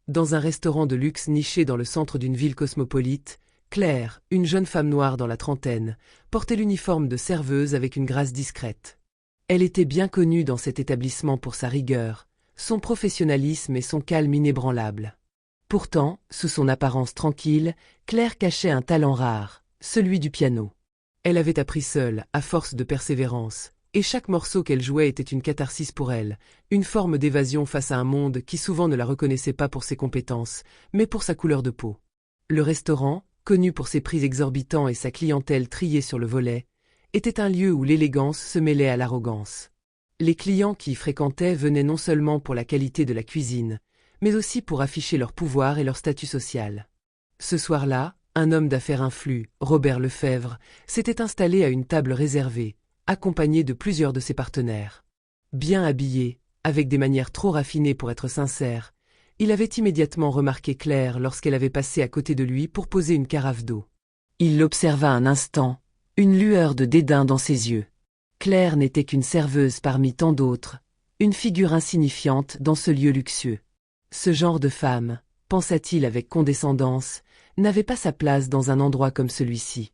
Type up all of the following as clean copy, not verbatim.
Dans un restaurant de luxe niché dans le centre d'une ville cosmopolite, Claire, une jeune femme noire dans la trentaine, portait l'uniforme de serveuse avec une grâce discrète. Elle était bien connue dans cet établissement pour sa rigueur, son professionnalisme et son calme inébranlable. Pourtant, sous son apparence tranquille, Claire cachait un talent rare, celui du piano. Elle avait appris seule, à force de persévérance, et chaque morceau qu'elle jouait était une catharsis pour elle, une forme d'évasion face à un monde qui souvent ne la reconnaissait pas pour ses compétences, mais pour sa couleur de peau. Le restaurant, connu pour ses prix exorbitants et sa clientèle triée sur le volet, était un lieu où l'élégance se mêlait à l'arrogance. Les clients qui y fréquentaient venaient non seulement pour la qualité de la cuisine, mais aussi pour afficher leur pouvoir et leur statut social. Ce soir-là, un homme d'affaires influent, Robert Lefebvre, s'était installé à une table réservée, accompagné de plusieurs de ses partenaires. Bien habillé, avec des manières trop raffinées pour être sincère, il avait immédiatement remarqué Claire lorsqu'elle avait passé à côté de lui pour poser une carafe d'eau. Il l'observa un instant, une lueur de dédain dans ses yeux. Claire n'était qu'une serveuse parmi tant d'autres, une figure insignifiante dans ce lieu luxueux. Ce genre de femme, pensa-t-il avec condescendance, n'avait pas sa place dans un endroit comme celui-ci.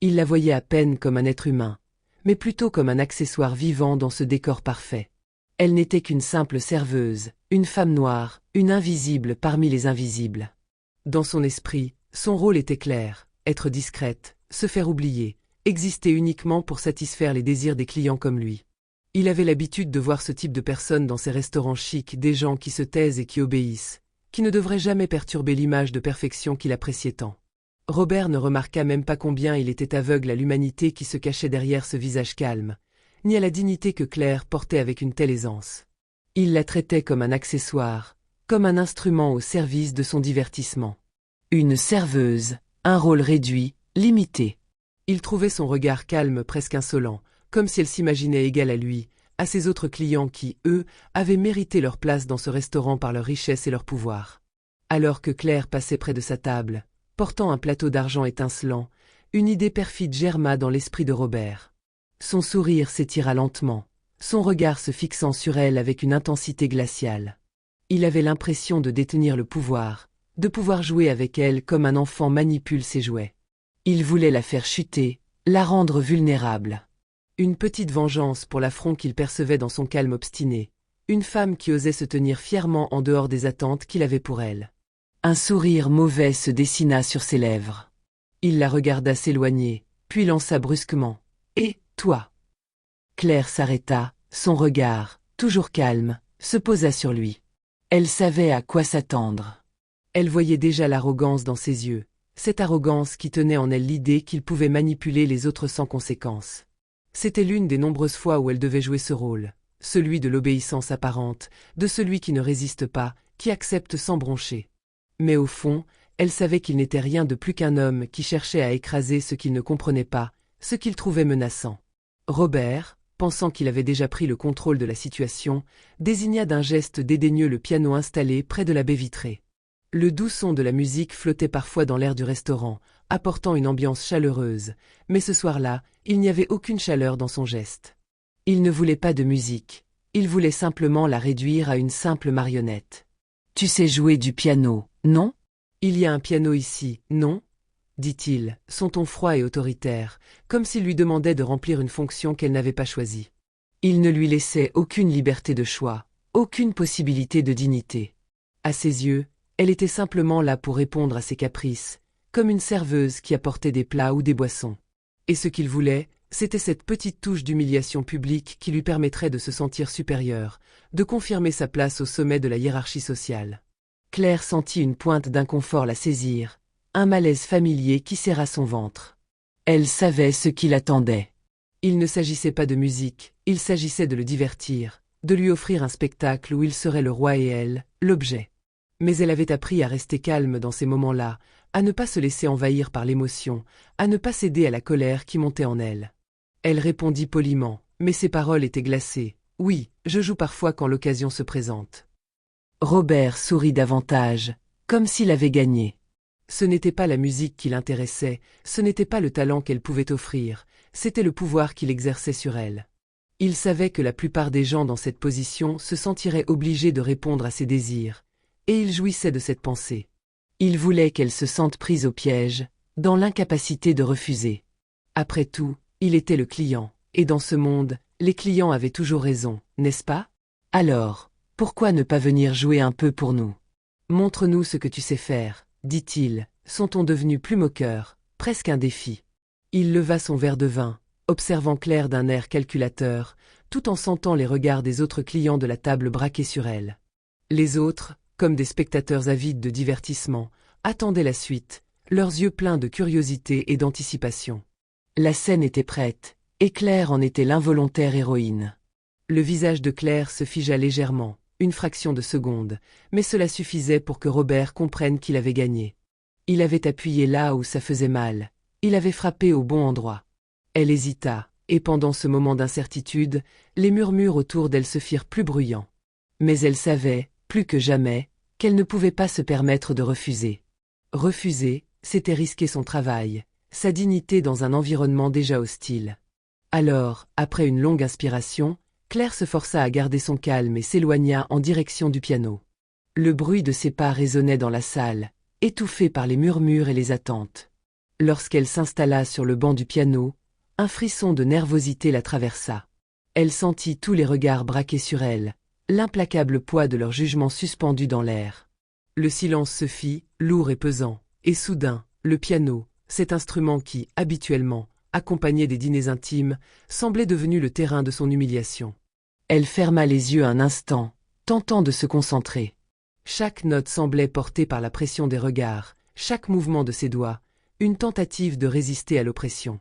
Il la voyait à peine comme un être humain, mais plutôt comme un accessoire vivant dans ce décor parfait. Elle n'était qu'une simple serveuse, une femme noire, une invisible parmi les invisibles. Dans son esprit, son rôle était clair, être discrète, se faire oublier, exister uniquement pour satisfaire les désirs des clients comme lui. Il avait l'habitude de voir ce type de personnes dans ses restaurants chics, des gens qui se taisent et qui obéissent, qui ne devraient jamais perturber l'image de perfection qu'il appréciait tant. Robert ne remarqua même pas combien il était aveugle à l'humanité qui se cachait derrière ce visage calme, ni à la dignité que Claire portait avec une telle aisance. Il la traitait comme un accessoire, comme un instrument au service de son divertissement. Une serveuse, un rôle réduit, limité. Il trouvait son regard calme presque insolent, comme si elle s'imaginait égale à lui, à ses autres clients qui, eux, avaient mérité leur place dans ce restaurant par leur richesse et leur pouvoir. Alors que Claire passait près de sa table, portant un plateau d'argent étincelant, une idée perfide germa dans l'esprit de Robert. Son sourire s'étira lentement, son regard se fixant sur elle avec une intensité glaciale. Il avait l'impression de détenir le pouvoir, de pouvoir jouer avec elle comme un enfant manipule ses jouets. Il voulait la faire chuter, la rendre vulnérable. Une petite vengeance pour l'affront qu'il percevait dans son calme obstiné, une femme qui osait se tenir fièrement en dehors des attentes qu'il avait pour elle. Un sourire mauvais se dessina sur ses lèvres. Il la regarda s'éloigner, puis lança brusquement. « Et, toi ?» Claire s'arrêta, son regard, toujours calme, se posa sur lui. Elle savait à quoi s'attendre. Elle voyait déjà l'arrogance dans ses yeux, cette arrogance qui tenait en elle l'idée qu'il pouvait manipuler les autres sans conséquence. C'était l'une des nombreuses fois où elle devait jouer ce rôle, celui de l'obéissance apparente, de celui qui ne résiste pas, qui accepte sans broncher. Mais au fond, elle savait qu'il n'était rien de plus qu'un homme qui cherchait à écraser ce qu'il ne comprenait pas, ce qu'il trouvait menaçant. Robert, pensant qu'il avait déjà pris le contrôle de la situation, désigna d'un geste dédaigneux le piano installé près de la baie vitrée. Le doux son de la musique flottait parfois dans l'air du restaurant, apportant une ambiance chaleureuse, mais ce soir-là, il n'y avait aucune chaleur dans son geste. Il ne voulait pas de musique, il voulait simplement la réduire à une simple marionnette. « Tu sais jouer du piano, non ? » « Il y a un piano ici, non ? » dit-il, son ton froid et autoritaire, comme s'il lui demandait de remplir une fonction qu'elle n'avait pas choisie. Il ne lui laissait aucune liberté de choix, aucune possibilité de dignité. À ses yeux, elle était simplement là pour répondre à ses caprices, comme une serveuse qui apportait des plats ou des boissons. Et ce qu'il voulait, c'était cette petite touche d'humiliation publique qui lui permettrait de se sentir supérieure, de confirmer sa place au sommet de la hiérarchie sociale. Claire sentit une pointe d'inconfort la saisir, un malaise familier qui serra son ventre. Elle savait ce qui l'attendait. Il ne s'agissait pas de musique, il s'agissait de le divertir, de lui offrir un spectacle où il serait le roi et elle, l'objet. Mais elle avait appris à rester calme dans ces moments-là, à ne pas se laisser envahir par l'émotion, à ne pas céder à la colère qui montait en elle. Elle répondit poliment, mais ses paroles étaient glacées. « Oui, je joue parfois quand l'occasion se présente. » Robert sourit davantage, comme s'il avait gagné. Ce n'était pas la musique qui l'intéressait, ce n'était pas le talent qu'elle pouvait offrir, c'était le pouvoir qu'il exerçait sur elle. Il savait que la plupart des gens dans cette position se sentiraient obligés de répondre à ses désirs, et il jouissait de cette pensée. Il voulait qu'elle se sente prise au piège, dans l'incapacité de refuser. Après tout, il était le client, et dans ce monde, les clients avaient toujours raison, n'est-ce pas? Alors, pourquoi ne pas venir jouer un peu pour nous? Montre-nous ce que tu sais faire, dit-il, son ton devenu plus moqueur, presque un défi. Il leva son verre de vin, observant Claire d'un air calculateur, tout en sentant les regards des autres clients de la table braqués sur elle. Les autres, comme des spectateurs avides de divertissement, attendaient la suite, leurs yeux pleins de curiosité et d'anticipation. La scène était prête, et Claire en était l'involontaire héroïne. Le visage de Claire se figea légèrement, une fraction de seconde, mais cela suffisait pour que Robert comprenne qu'il avait gagné. Il avait appuyé là où ça faisait mal, il avait frappé au bon endroit. Elle hésita, et pendant ce moment d'incertitude, les murmures autour d'elle se firent plus bruyants. Mais elle savait, plus que jamais, qu'elle ne pouvait pas se permettre de refuser. Refuser, c'était risquer son travail, sa dignité dans un environnement déjà hostile. Alors, après une longue inspiration, Claire se força à garder son calme et s'éloigna en direction du piano. Le bruit de ses pas résonnait dans la salle, étouffé par les murmures et les attentes. Lorsqu'elle s'installa sur le banc du piano, un frisson de nervosité la traversa. Elle sentit tous les regards braqués sur elle, l'implacable poids de leur jugement suspendu dans l'air. Le silence se fit, lourd et pesant, et soudain, le piano, cet instrument qui, habituellement, accompagnait des dîners intimes, semblait devenu le terrain de son humiliation. Elle ferma les yeux un instant, tentant de se concentrer. Chaque note semblait portée par la pression des regards, chaque mouvement de ses doigts, une tentative de résister à l'oppression.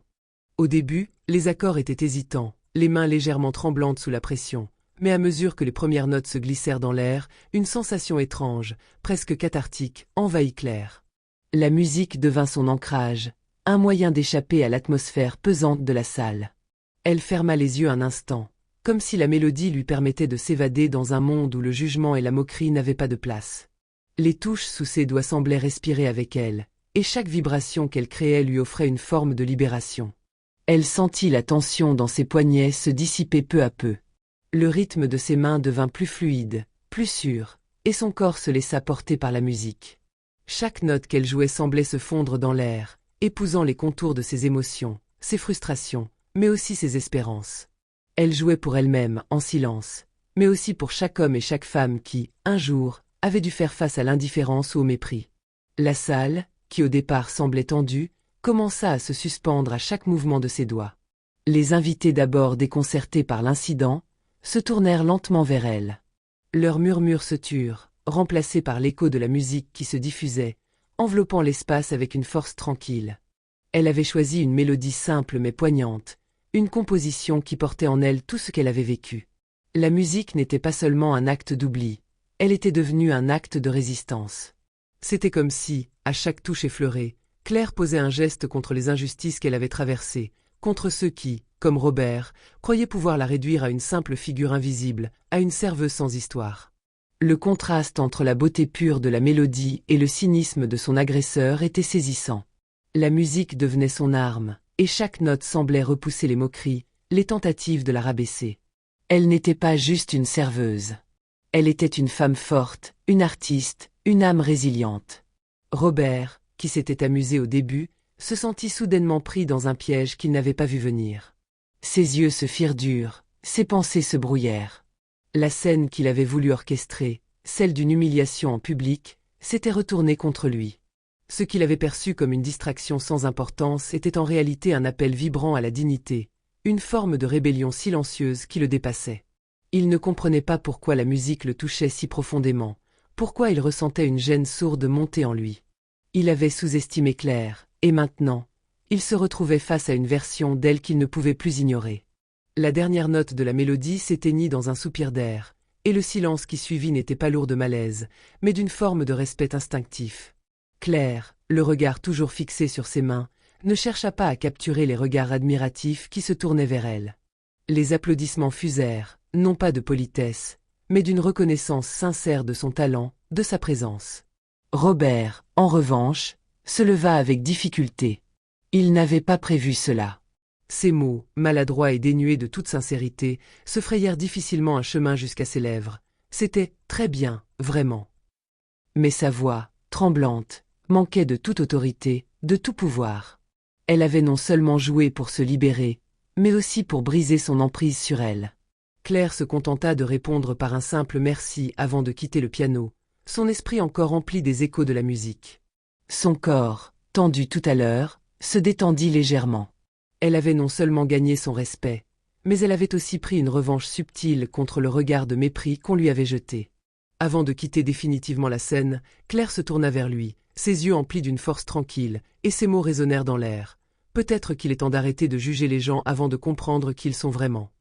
Au début, les accords étaient hésitants, les mains légèrement tremblantes sous la pression, mais à mesure que les premières notes se glissèrent dans l'air, une sensation étrange, presque cathartique, envahit Claire. La musique devint son ancrage, un moyen d'échapper à l'atmosphère pesante de la salle. Elle ferma les yeux un instant, comme si la mélodie lui permettait de s'évader dans un monde où le jugement et la moquerie n'avaient pas de place. Les touches sous ses doigts semblaient respirer avec elle, et chaque vibration qu'elle créait lui offrait une forme de libération. Elle sentit la tension dans ses poignets se dissiper peu à peu. Le rythme de ses mains devint plus fluide, plus sûr, et son corps se laissa porter par la musique. Chaque note qu'elle jouait semblait se fondre dans l'air, épousant les contours de ses émotions, ses frustrations, mais aussi ses espérances. Elle jouait pour elle-même, en silence, mais aussi pour chaque homme et chaque femme qui, un jour, avaient dû faire face à l'indifférence ou au mépris. La salle, qui au départ semblait tendue, commença à se suspendre à chaque mouvement de ses doigts. Les invités d'abord déconcertés par l'incident, se tournèrent lentement vers elle. Leurs murmures se turent, remplacés par l'écho de la musique qui se diffusait, enveloppant l'espace avec une force tranquille. Elle avait choisi une mélodie simple mais poignante, une composition qui portait en elle tout ce qu'elle avait vécu. La musique n'était pas seulement un acte d'oubli, elle était devenue un acte de résistance. C'était comme si, à chaque touche effleurée, Claire posait un geste contre les injustices qu'elle avait traversées, contre ceux qui, comme Robert, croyaient pouvoir la réduire à une simple figure invisible, à une serveuse sans histoire. Le contraste entre la beauté pure de la mélodie et le cynisme de son agresseur était saisissant. La musique devenait son arme, et chaque note semblait repousser les moqueries, les tentatives de la rabaisser. Elle n'était pas juste une serveuse. Elle était une femme forte, une artiste, une âme résiliente. Robert, qui s'était amusé au début, se sentit soudainement pris dans un piège qu'il n'avait pas vu venir. Ses yeux se firent durs, ses pensées se brouillèrent. La scène qu'il avait voulu orchestrer, celle d'une humiliation en public, s'était retournée contre lui. Ce qu'il avait perçu comme une distraction sans importance était en réalité un appel vibrant à la dignité, une forme de rébellion silencieuse qui le dépassait. Il ne comprenait pas pourquoi la musique le touchait si profondément, pourquoi il ressentait une gêne sourde monter en lui. Il avait sous-estimé Claire, et maintenant, il se retrouvait face à une version d'elle qu'il ne pouvait plus ignorer. La dernière note de la mélodie s'éteignit dans un soupir d'air, et le silence qui suivit n'était pas lourd de malaise, mais d'une forme de respect instinctif. Claire, le regard toujours fixé sur ses mains, ne chercha pas à capturer les regards admiratifs qui se tournaient vers elle. Les applaudissements fusèrent, non pas de politesse, mais d'une reconnaissance sincère de son talent, de sa présence. Robert, en revanche, se leva avec difficulté. Il n'avait pas prévu cela. Ces mots, maladroits et dénués de toute sincérité, se frayèrent difficilement un chemin jusqu'à ses lèvres. C'était « très bien, vraiment ». Mais sa voix, tremblante, manquait de toute autorité, de tout pouvoir. Elle avait non seulement joué pour se libérer, mais aussi pour briser son emprise sur elle. Claire se contenta de répondre par un simple merci avant de quitter le piano, son esprit encore empli des échos de la musique. Son corps, tendu tout à l'heure, se détendit légèrement. Elle avait non seulement gagné son respect, mais elle avait aussi pris une revanche subtile contre le regard de mépris qu'on lui avait jeté. Avant de quitter définitivement la scène, Claire se tourna vers lui, ses yeux emplis d'une force tranquille, et ses mots résonnèrent dans l'air. Peut-être qu'il est temps d'arrêter de juger les gens avant de comprendre qui ils sont vraiment.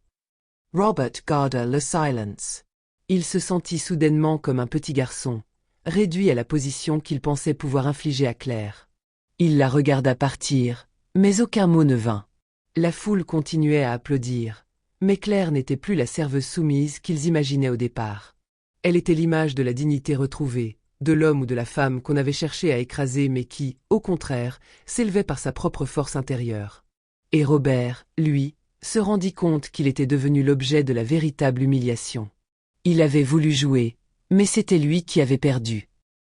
Robert garda le silence. Il se sentit soudainement comme un petit garçon, réduit à la position qu'il pensait pouvoir infliger à Claire. Il la regarda partir, mais aucun mot ne vint. La foule continuait à applaudir, mais Claire n'était plus la serveuse soumise qu'ils imaginaient au départ. Elle était l'image de la dignité retrouvée, de l'homme ou de la femme qu'on avait cherché à écraser mais qui, au contraire, s'élevait par sa propre force intérieure. Et Robert, lui, se rendit compte qu'il était devenu l'objet de la véritable humiliation. Il avait voulu jouer, mais c'était lui qui avait perdu.